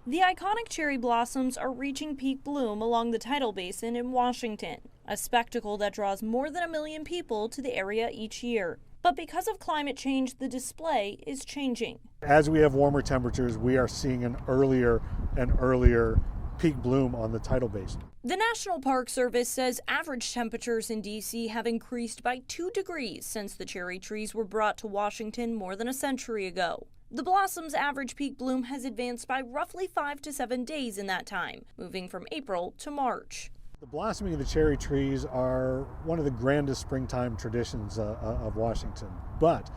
The iconic cherry blossoms are reaching peak bloom along the tidal basin in Washington, a spectacle that draws more than 1 million people to the area each year. But because of climate change, the display is changing. As we have warmer temperatures, we are seeing an earlier and earlier peak bloom on the tidal basin. The National Park Service says average temperatures in D.C. have increased by 2 degrees since the cherry trees were brought to Washington more than a century ago. The blossom's average peak bloom has advanced by roughly 5 to 7 days in that time, moving from April to March. The blossoming of the cherry trees are one of the grandest springtime traditions of Washington, but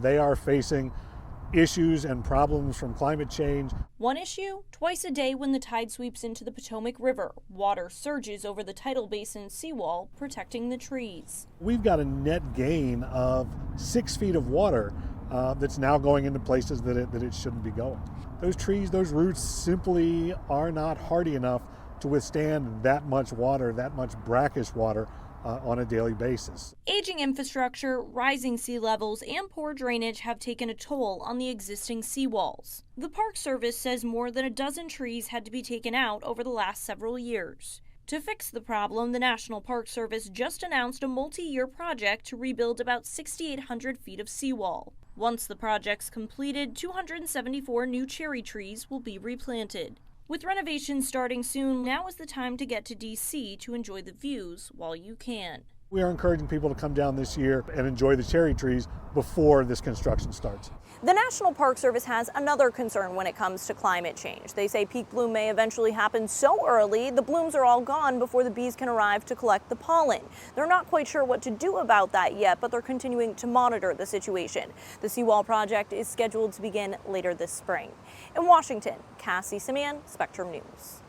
they are facing issues and problems from climate change. One issue, twice a day when the tide sweeps into the Potomac River, water surges over the tidal basin seawall, protecting the trees. We've got a net gain of 6 feet of water that's now going into places that it shouldn't be going. Those trees, those roots simply are not hardy enough to withstand that much water, that much brackish water on a daily basis. Aging infrastructure, rising sea levels, and poor drainage have taken a toll on the existing seawalls. The Park Service says more than a dozen trees had to be taken out over the last several years. To fix the problem, the National Park Service just announced a multi-year project to rebuild about 6,800 feet of seawall. Once the project's completed, 274 new cherry trees will be replanted. With renovations starting soon, now is the time to get to D.C. to enjoy the views while you can. We are encouraging people to come down this year and enjoy the cherry trees before this construction starts. The National Park Service has another concern when it comes to climate change. They say peak bloom may eventually happen so early the blooms are all gone before the bees can arrive to collect the pollen. They're not quite sure what to do about that yet, but they're continuing to monitor the situation. The seawall project is scheduled to begin later this spring. In Washington, Cassie Simeon, Spectrum News.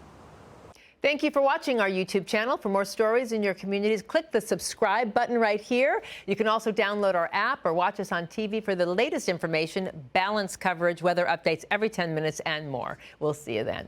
Thank you for watching our YouTube channel. For more stories in your communities, click the subscribe button right here. You can also download our app or watch us on TV for the latest information, balanced coverage, weather updates every 10 minutes, and more. We'll see you then.